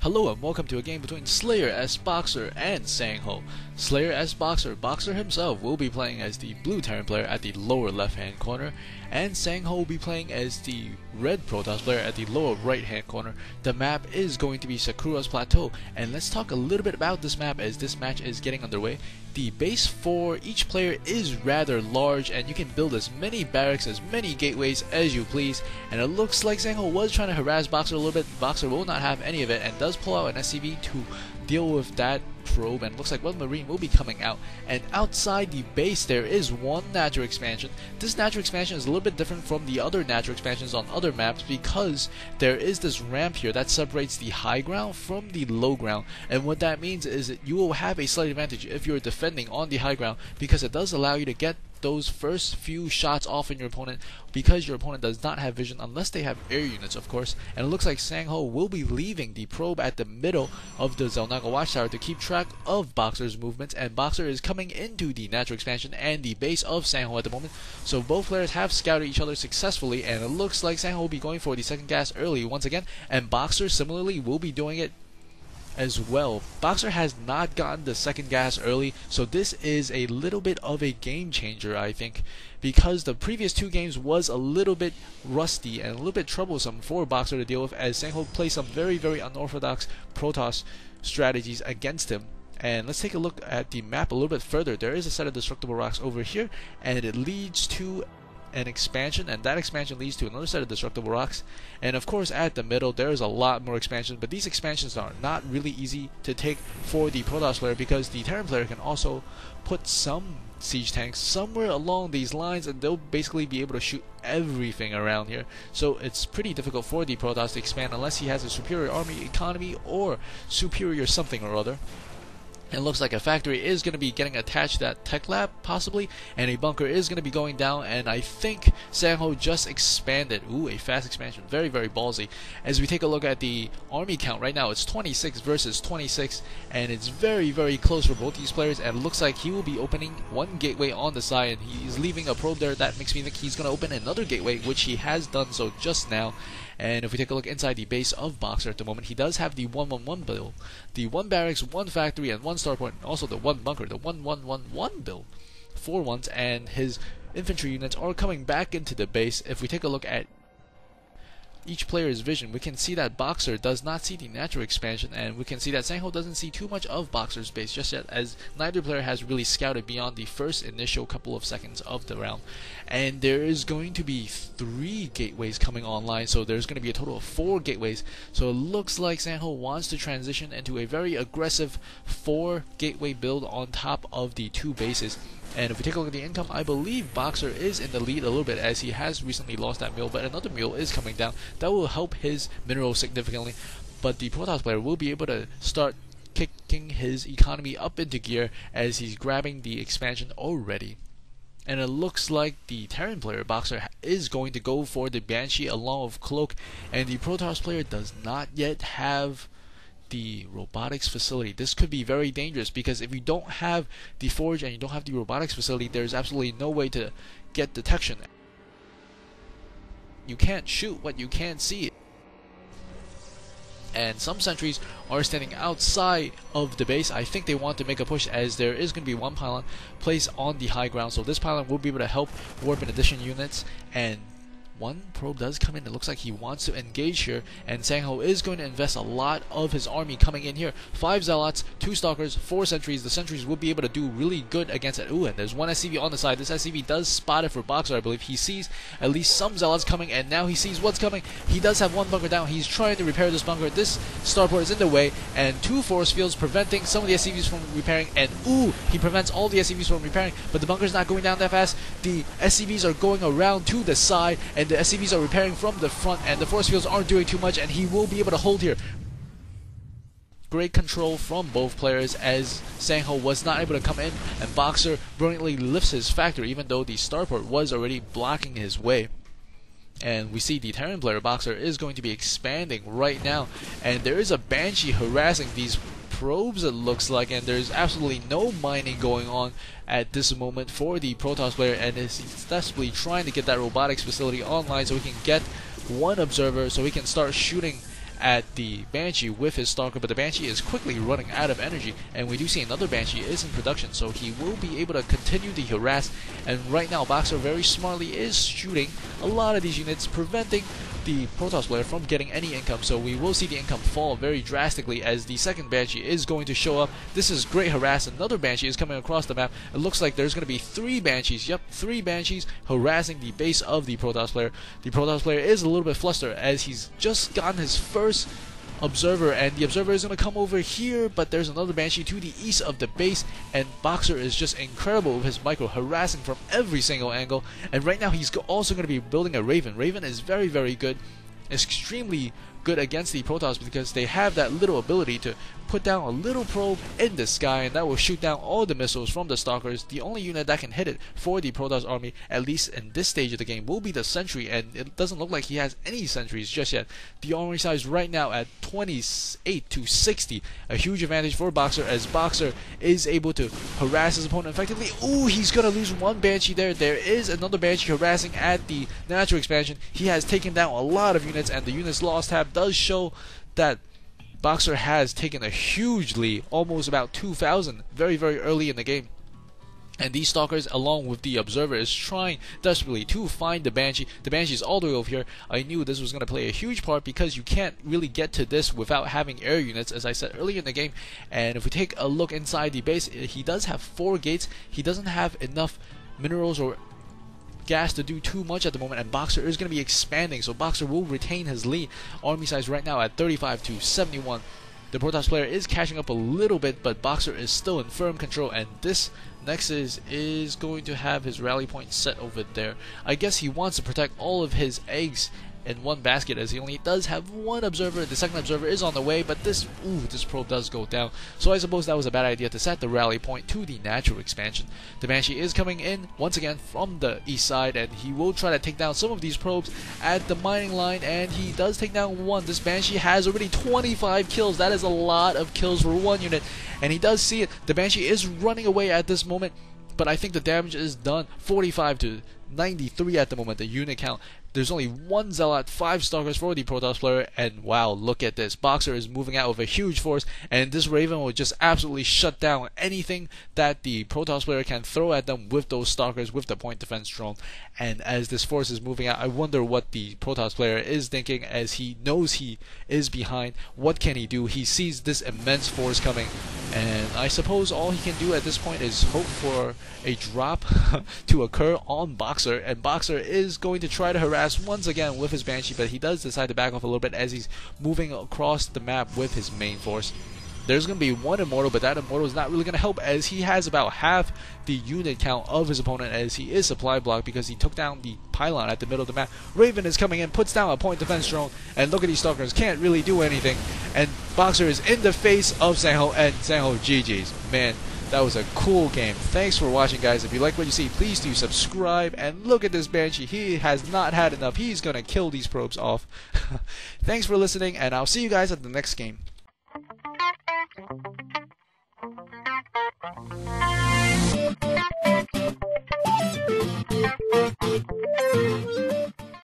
Hello and welcome to a game between SlayerSBoxeR and SangHo. SlayerSBoxeR, Boxer himself, will be playing as the blue Terran player at the lower left hand corner, and SangHo will be playing as the red Protoss player at the lower right hand corner. The map is going to be Sakura's Plateau, and let's talk a little bit about this map as this match is getting underway. The base for each player is rather large, and you can build as many barracks, as many gateways as you please, and it looks like SangHo was trying to harass Boxer a little bit. Boxer will not have any of it and does pull out an SCV to deal with that probe, and looks like one Marine will be coming out. And outside the base there is one natural expansion. This natural expansion is a little bit different from the other natural expansions on other maps because there is this ramp here that separates the high ground from the low ground, and what that means is that you will have a slight advantage if you're defending on the high ground, because it does allow you to get those first few shots off in your opponent, because your opponent does not have vision unless they have air units, of course. And it looks like SangHo will be leaving the probe at the middle of the Zelnaga watchtower to keep track of Boxer's movements, and Boxer is coming into the natural expansion and the base of SangHo at the moment. So both players have scouted each other successfully, and it looks like SangHo will be going for the second gas early once again, and Boxer similarly will be doing it as well. Boxer has not gotten the second gas early, so this is a little bit of a game changer, I think, because the previous two games was a little bit rusty and a little bit troublesome for Boxer to deal with, as SangHo plays some very unorthodox Protoss strategies against him. And let's take a look at the map a little bit further. There is a set of destructible rocks over here, and it leads to an expansion, and that expansion leads to another set of destructible rocks. And of course at the middle there is a lot more expansions, but these expansions are not really easy to take for the Protoss player, because the Terran player can also put some siege tanks somewhere along these lines, and they'll basically be able to shoot everything around here. So it's pretty difficult for the Protoss to expand unless he has a superior army economy or superior something or other. It looks like a factory is going to be getting attached to that tech lab, possibly, and a bunker is going to be going down, and I think SangHo just expanded. Ooh, a fast expansion. Very ballsy. As we take a look at the army count right now, it's 26 versus 26, and it's very close for both these players, and it looks like he will be opening one gateway on the side, and he's leaving a probe there. That makes me think he's going to open another gateway, which he has done so just now. And if we take a look inside the base of Boxer at the moment, he does have the 111 build, the 1 barracks, 1 factory, and 1 starport, and also the 1 bunker, the 1111 build, 4 ones, and his infantry units are coming back into the base. If we take a look at each player's vision, we can see that Boxer does not see the natural expansion, and we can see that SangHo doesn't see too much of Boxer's base just yet, as neither player has really scouted beyond the first initial couple of seconds of the round. And there is going to be 3 gateways coming online, so there's going to be a total of 4 gateways. So it looks like SangHo wants to transition into a very aggressive 4 gateway build on top of the 2 bases. And if we take a look at the income, I believe Boxer is in the lead a little bit, as he has recently lost that mule, but another mule is coming down. That will help his minerals significantly, but the Protoss player will be able to start kicking his economy up into gear as he's grabbing the expansion already. And it looks like the Terran player, Boxer, is going to go for the Banshee along with Cloak, and the Protoss player does not yet have the robotics facility. This could be very dangerous, because if you don't have the forge and you don't have the robotics facility, there's absolutely no way to get detection. You can't shoot what you can't see. And some sentries are standing outside of the base. I think they want to make a push, as there is going to be 1 pylon placed on the high ground, so this pylon will be able to help warp in addition units. And 1 probe does come in. It looks like he wants to engage here, and SangHo is going to invest a lot of his army coming in here. 5 zealots, 2 stalkers, 4 sentries. The sentries will be able to do really good against it. Ooh, and there's 1 SCV on the side. This SCV does spot it for Boxer, I believe. He sees at least some zealots coming, and now he sees what's coming. He does have 1 bunker down. He's trying to repair this bunker. This starport is in the way, and 2 force fields preventing some of the SCVs from repairing, and ooh, he prevents all the SCVs from repairing, but the bunker's not going down that fast. The SCVs are going around to the side, and the SCVs are repairing from the front, and the force fields aren't doing too much, and he will be able to hold here. Great control from both players, as SangHo was not able to come in, and Boxer brilliantly lifts his factory even though the starport was already blocking his way. And we see the Terran player, Boxer, is going to be expanding right now, and there is a Banshee harassing these probes, it looks like, and there's absolutely no mining going on at this moment for the Protoss player, and is desperately trying to get that robotics facility online so he can get 1 observer, so he can start shooting at the Banshee with his Stalker, but the Banshee is quickly running out of energy, and we do see another Banshee is in production, so he will be able to continue the harass. And right now Boxer very smartly is shooting a lot of these units, preventing the Protoss player from getting any income, so we will see the income fall very drastically as the second Banshee is going to show up. This is great harass. Another Banshee is coming across the map. It looks like there's going to be 3 Banshees. Yep, 3 Banshees harassing the base of the Protoss player. The Protoss player is a little bit flustered as he's just gotten his first Observer, and the Observer is going to come over here, but there's another Banshee to the east of the base, and Boxer is just incredible with his micro, harassing from every single angle. And right now he's also going to be building a Raven. Raven is very, very good, extremely good against the Protoss because they have that little ability to put down a little probe in the sky, and that will shoot down all the missiles from the Stalkers. The only unit that can hit it for the Protoss army, at least in this stage of the game, will be the Sentry, and it doesn't look like he has any sentries just yet. The army size right now at 28 to 60, a huge advantage for Boxer as Boxer is able to harass his opponent effectively. Ooh, he's gonna lose 1 Banshee there. There is another Banshee harassing at the natural expansion. He has taken down a lot of units, and the units lost tab does show that Boxer has taken a huge lead, almost about 2,000, very, very early in the game. And these Stalkers, along with the Observer, is trying desperately to find the Banshee. The Banshee is all the way over here. I knew this was going to play a huge part because you can't really get to this without having air units, as I said earlier in the game. And if we take a look inside the base, he does have 4 gates. He doesn't have enough minerals or gas to do too much at the moment, and Boxer is going to be expanding, so Boxer will retain his lead. Army size right now at 35 to 71. The Protoss player is catching up a little bit, but Boxer is still in firm control, and this Nexus is going to have his rally point set over there. I guess he wants to protect all of his eggs in one basket, as he only does have 1 Observer. The second Observer is on the way, but this probe does go down, so I suppose that was a bad idea to set the rally point to the natural expansion. The Banshee is coming in once again from the east side, and he will try to take down some of these probes at the mining line, and he does take down 1. This Banshee has already 25 kills. That is a lot of kills for 1 unit, and he does see it. The Banshee is running away at this moment, but I think the damage is done. 45 to 93 at the moment, the unit count. There's only 1 Zealot, 5 Stalkers for the Protoss player, and wow, look at this. Boxer is moving out with a huge force, and this Raven will just absolutely shut down anything that the Protoss player can throw at them with those Stalkers, with the point defense drone. And as this force is moving out, I wonder what the Protoss player is thinking as he knows he is behind. What can he do? He sees this immense force coming, and I suppose all he can do at this point is hope for a drop to occur on Boxer, and Boxer is going to try to harass once again with his Banshee, but he does decide to back off a little bit as he's moving across the map with his main force. There's going to be 1 Immortal, but that Immortal is not really going to help as he has about half the unit count of his opponent, as he is supply blocked because he took down the pylon at the middle of the map. Raven is coming in, puts down a point defense drone, and look at these Stalkers, can't really do anything. And Boxer is in the face of SangHo, and SangHo GG's. Man, that was a cool game. Thanks for watching, guys. If you like what you see, please do subscribe. And look at this Banshee. He has not had enough. He's going to kill these probes off. Thanks for listening, and I'll see you guys at the next game.